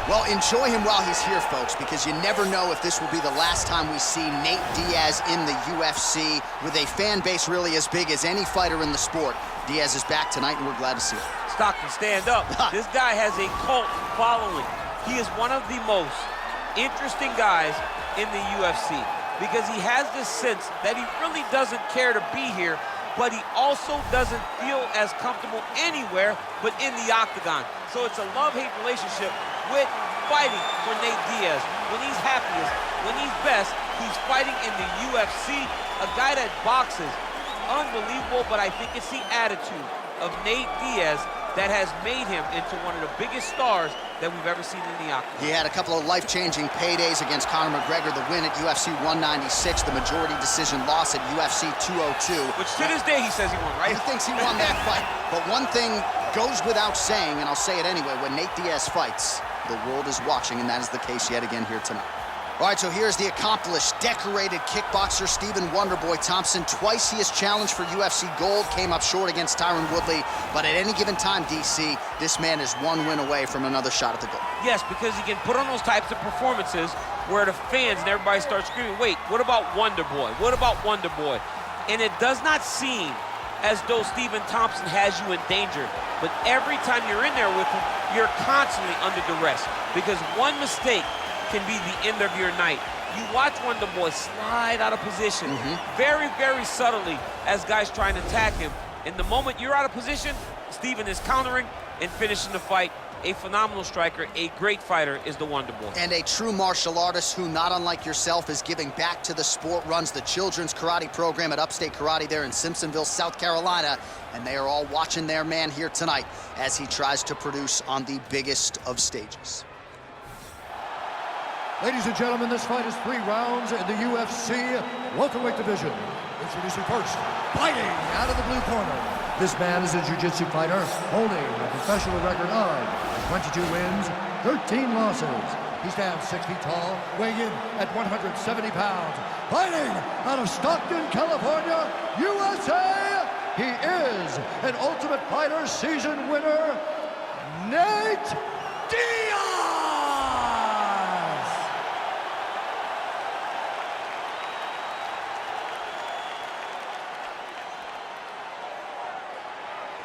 Well, enjoy him while he's here, folks, because you never know if this will be the last time we see Nate Diaz in the UFC with a fan base really as big as any fighter in the sport. Diaz is back tonight, and we're glad to see it. Stockton, stand up. This guy has a cult following. He is one of the most interesting guys in the UFC because he has this sense that he really doesn't care to be here, but he also doesn't feel as comfortable anywhere but in the octagon. So it's a love-hate relationship with fighting for Nate Diaz. When he's happiest, when he's best, he's fighting in the UFC. A guy that boxes, unbelievable, but I think it's the attitude of Nate Diaz that has made him into one of the biggest stars that we've ever seen in the octagon. He had a couple of life-changing paydays against Conor McGregor, the win at UFC 196, the majority decision loss at UFC 202. Which to this day he says he won, right? He thinks he won that fight. But one thing goes without saying, and I'll say it anyway, when Nate Diaz fights, the world is watching, and that is the case yet again here tonight. All right, so here's the accomplished, decorated kickboxer Stephen Wonderboy Tompson. Twice he has challenged for UFC gold, came up short against Tyron Woodley, but at any given time, DC, this man is one win away from another shot at the gold. Yes, because he can put on those types of performances where the fans and everybody starts screaming, wait, what about Wonderboy? What about Wonderboy? And it does not seem as though Stephen Tompson has you in danger, but every time you're in there with him, you're constantly under duress because one mistake can be the end of your night. You watch Wonderboy slide out of position very, very subtly as guys trying to attack him. And the moment you're out of position, Stephen is countering and finishing the fight. A phenomenal striker, a great fighter is the Wonderboy. And a true martial artist who, not unlike yourself, is giving back to the sport, runs the children's karate program at Upstate Karate there in Simpsonville, South Carolina. And they are all watching their man here tonight as he tries to produce on the biggest of stages. Ladies and gentlemen, this fight is 3 rounds in the UFC welterweight division. Introducing first, fighting out of the blue corner. This man is a jiu-jitsu fighter holding a professional record of 22 wins, 13 losses. He stands 6 feet tall, weighing in at 170 pounds. Fighting out of Stockton, California, USA, he is an Ultimate Fighter season winner, Nate Diaz!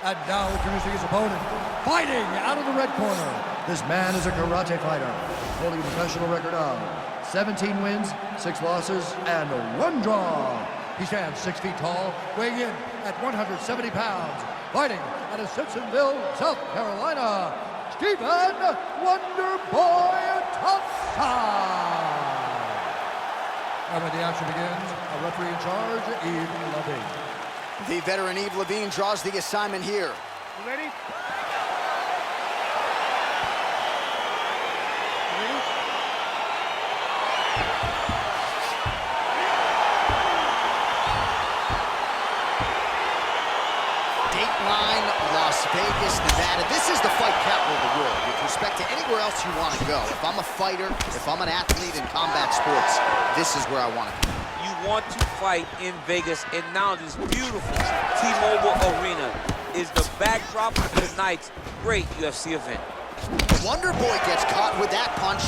And now introducing his opponent, fighting out of the red corner. This man is a karate fighter, holding a professional record of 17 wins, 6 losses, and 1 draw. He stands 6 feet tall, weighing in at 170 pounds. Fighting out of Simpsonville, South Carolina, Stephen Wonderboy Tompson. And when the action begins, a referee in charge, Eve Levine. The veteran Yves Levine draws the assignment here. You ready? Dateline, Las Vegas, Nevada. This is the fight capital of the world with respect to anywhere else you want to go. If I'm a fighter, if I'm an athlete in combat sports, this is where I want to go. You want to fight in Vegas, and now this beautiful T-Mobile Arena is the backdrop for tonight's great UFC event. Wonderboy gets caught with that punch,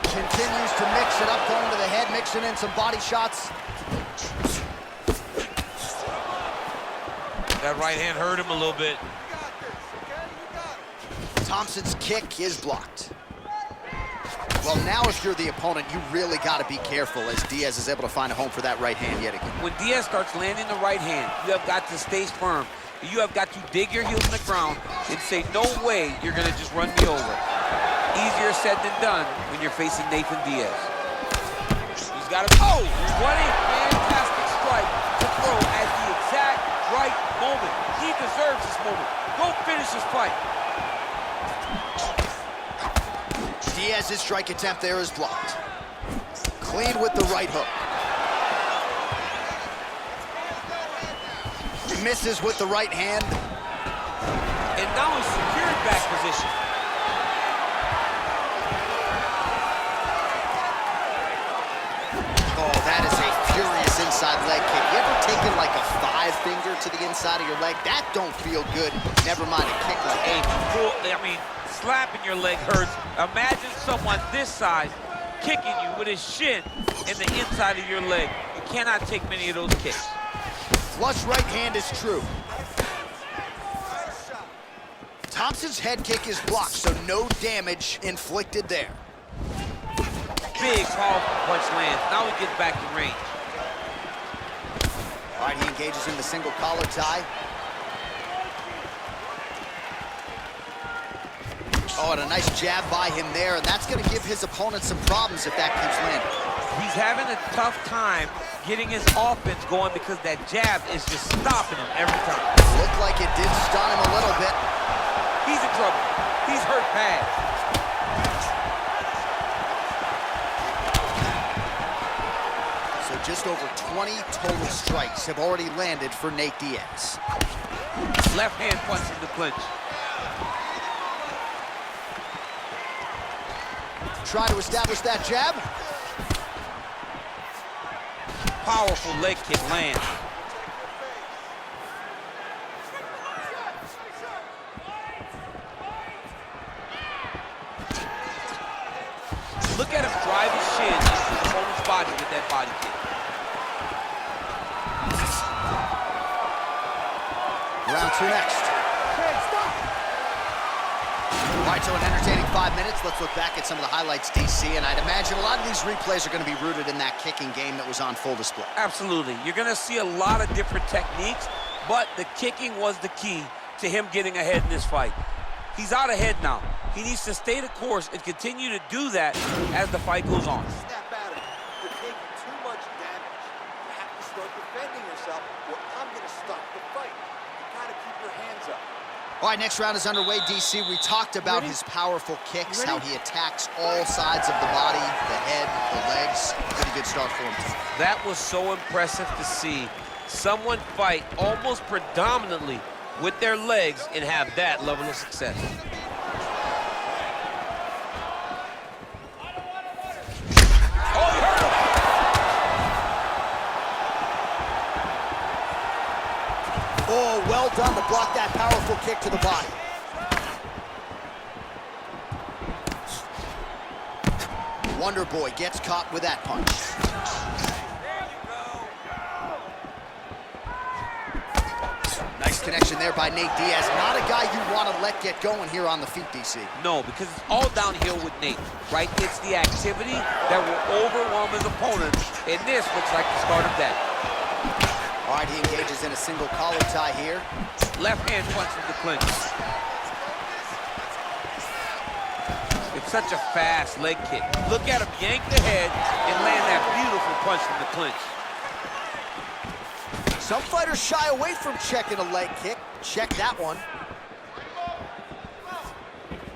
continues to mix it up, going to the head, mixing in some body shots. That right hand hurt him a little bit. Thompson's kick is blocked. Well, now if you're the opponent, you really got to be careful as Diaz is able to find a home for that right hand yet again. When Diaz starts landing the right hand, you have got to stay firm. You have got to dig your heels in the ground and say, no way you're going to just run me over. Easier said than done when you're facing Nathan Diaz. He's got to, oh, what a fantastic strike to throw at the exact right moment. He deserves this moment. Go finish this fight. Diaz's strike attempt there is blocked. Clean with the right hook. Misses with the right hand. And now he's secured back position. Oh, that is a furious inside leg kick. You ever taken like a 5-finger to the inside of your leg? That don't feel good. Never mind a kick like that. Slapping your leg hurts. Imagine someone this size kicking you with his shin in the inside of your leg. You cannot take many of those kicks. Flush right hand is true. Thompson's head kick is blocked, so no damage inflicted there. Big, powerful punch lands. Now he gets back in range. All right, he engages in the single collar tie. Oh, and a nice jab by him there, and that's going to give his opponent some problems if that keeps landing. He's having a tough time getting his offense going because that jab is just stopping him every time. Looked like it did stun him a little bit. He's in trouble. He's hurt bad. So just over 20 total strikes have already landed for Nate Diaz. Left hand punch in the clinch. Try to establish that jab. Powerful leg kick lands. Look at him drive his shin into his opponent's body with that body kick. Round 2 next. All right, so an entertaining 5 minutes. Let's look back at some of the highlights, DC, and I'd imagine a lot of these replays are going to be rooted in that kicking game that was on full display. Absolutely. You're going to see a lot of different techniques, but the kicking was the key to him getting ahead in this fight. He's out ahead now. He needs to stay the course and continue to do that as the fight goes on. Snap at him. You're taking too much damage. You have to start defending yourself, or I'm going to stop the fight. You got to keep your hands up. All right, next round is underway, DC. We talked about his powerful kicks, how he attacks all sides of the body, the head, the legs. Pretty good start for him. That was so impressive to see someone fight almost predominantly with their legs and have that level of success. Oh, he hurt him! Oh, well done to block that powerful kick to the body. Wonder Boy gets caught with that punch. Nice connection there by Nate Diaz. Not a guy you want to let get going here on the feet, DC. No, because it's all downhill with Nate, right? It's the activity that will overwhelm his opponent, and this looks like the start of that. All right, he engages in a single collar tie here. Left hand punch in the clinch. It's such a fast leg kick. Look at him yank the head and land that beautiful punch from the clinch. Some fighters shy away from checking a leg kick. Check that one.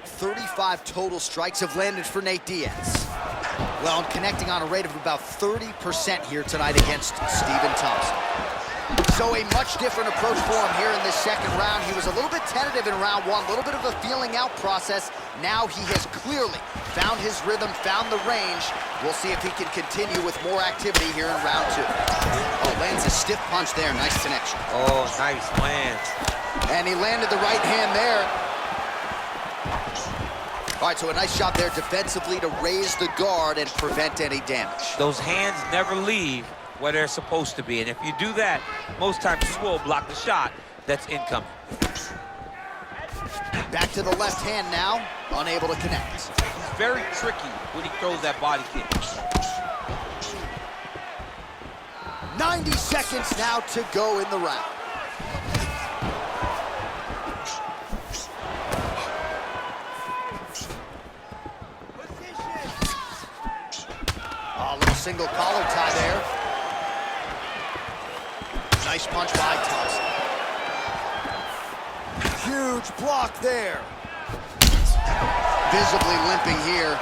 35 total strikes have landed for Nate Diaz. Well, and connecting on a rate of about 30% here tonight against Stephen Tompson. So a much different approach for him here in this second round. He was a little bit tentative in round 1, a little bit of a feeling out process. Now he has clearly found his rhythm, found the range. We'll see if he can continue with more activity here in round 2. Oh, lands a stiff punch there. Nice connection. Oh, nice land. And he landed the right hand there. All right, so a nice job there defensively to raise the guard and prevent any damage. Those hands never leave where they're supposed to be, and if you do that, most times you will block the shot that's incoming. Back to the left hand now, unable to connect. He's very tricky when he throws that body kick. 90 seconds now to go in the round. A little single collar tie there. Nice punch by Thompson. Huge block there. Visibly limping here.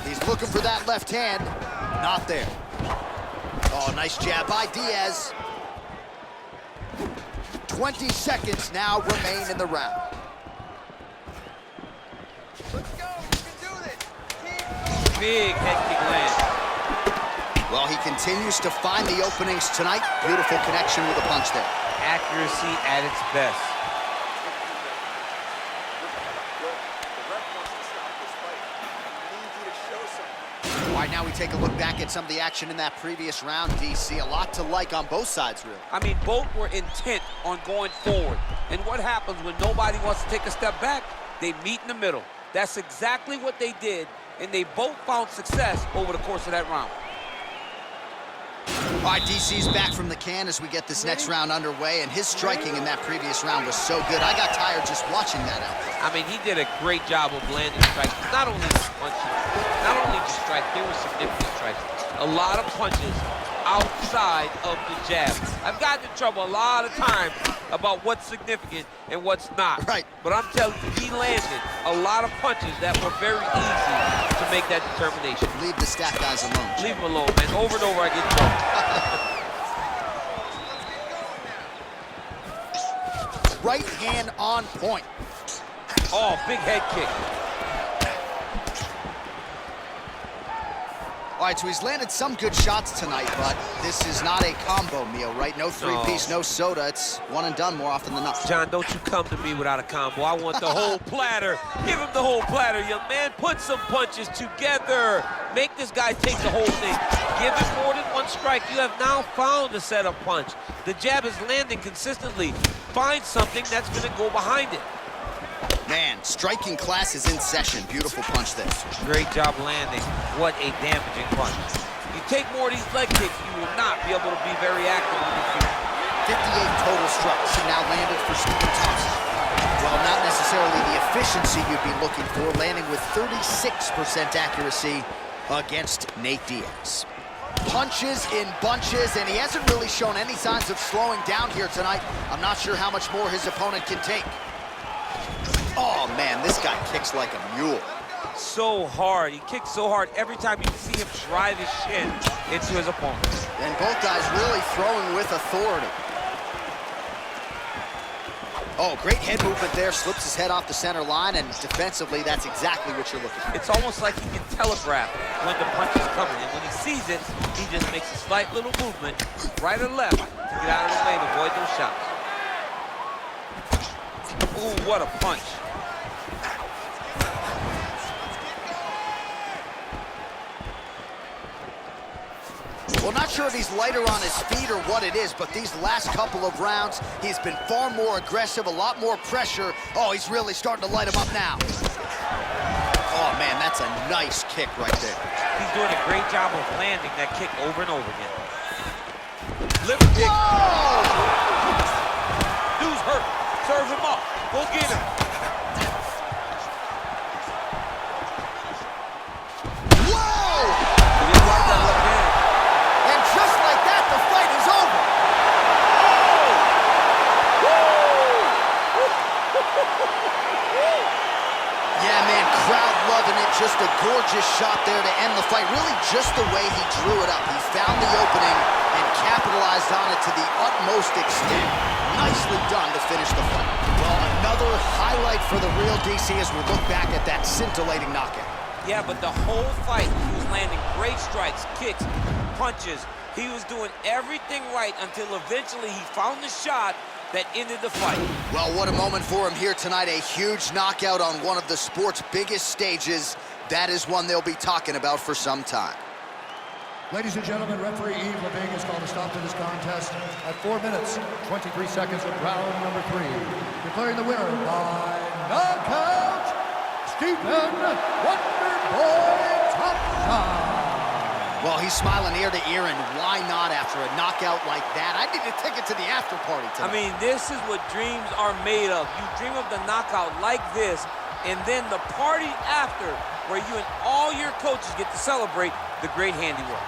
He's looking for that left hand. Not there. Oh, nice jab by Diaz. 20 seconds now remain in the round. Big head kick lands. Well, he continues to find the openings tonight. Beautiful connection with a punch there. Accuracy at its best. All right, now we take a look back at some of the action in that previous round, DC. A lot to like on both sides, really. I mean, both were intent on going forward. And what happens when nobody wants to take a step back? They meet in the middle. That's exactly what they did, and they both found success over the course of that round. All right, DC's back from the can as we get this next round underway, and his striking in that previous round was so good. I got tired just watching that out there. I mean, he did a great job of landing strikes. Not only punches, not only just strikes, they were significant strikes. A lot of punches outside of the jab. I've gotten in trouble a lot of times about what's significant and what's not. Right. But I'm telling you, he landed a lot of punches that were very easy to make that determination. Leave the stat guys alone. Leave him alone, man. Over and over, I get in trouble. Right hand on point. Oh, big head kick. All right, so he's landed some good shots tonight, but this is not a combo meal, right? No three-piece, no soda. It's one and done more often than not. John, don't you come to me without a combo. I want the whole platter. Give him the whole platter, young man. Put some punches together. Make this guy take the whole thing. Give him more than one strike. You have now found a setup punch. The jab is landing consistently. Find something that's going to go behind it. Man, striking class is in session. Beautiful punch there. Great job landing. What a damaging punch. You take more of these leg kicks, you will not be able to be very active with your feet. 58 total strikes now landed for Stivin Tompson. Well, not necessarily the efficiency you'd be looking for, landing with 36% accuracy against Neyt Diaz. Punches in bunches, and he hasn't really shown any signs of slowing down here tonight. I'm not sure how much more his opponent can take. Oh, man, this guy kicks like a mule. So hard. He kicks so hard every time you see him drive his shin into his opponent. And both guys really throwing with authority. Oh, great head movement there. Slips his head off the center line, and defensively, that's exactly what you're looking for. It's almost like he can telegraph when the punch is coming. And when he sees it, he just makes a slight little movement, right or left, to get out of the way and avoid those shots. Ooh, what a punch. Well, not sure if he's lighter on his feet or what it is, but these last couple of rounds, he's been far more aggressive, a lot more pressure. Oh, he's really starting to light him up now. Oh, man, that's a nice kick right there. He's doing a great job of landing that kick over and over again. Lift kick. Dude's hurt. Serve him up. Go get him. Just a gorgeous shot there to end the fight. Really just the way he drew it up. He found the opening and capitalized on it to the utmost extent. Nicely done to finish the fight. Well, another highlight for the real DC as we look back at that scintillating knockout. Yeah, but the whole fight, he was landing great strikes, kicks, punches. He was doing everything right until eventually he found the shot that ended the fight. Well, what a moment for him here tonight. A huge knockout on one of the sport's biggest stages. That is one they'll be talking about for some time. Ladies and gentlemen, referee Yves Leving has called a stop to this contest at 4 minutes, 23 seconds of round number 3. Declaring the winner by knockout, Stivin Wonderboy Topson. Well, he's smiling ear to ear, and why not after a knockout like that? I need a ticket to the after party tonight. I mean, this is what dreams are made of. You dream of the knockout like this, and then the party after, where you and all your coaches get to celebrate the great handiwork.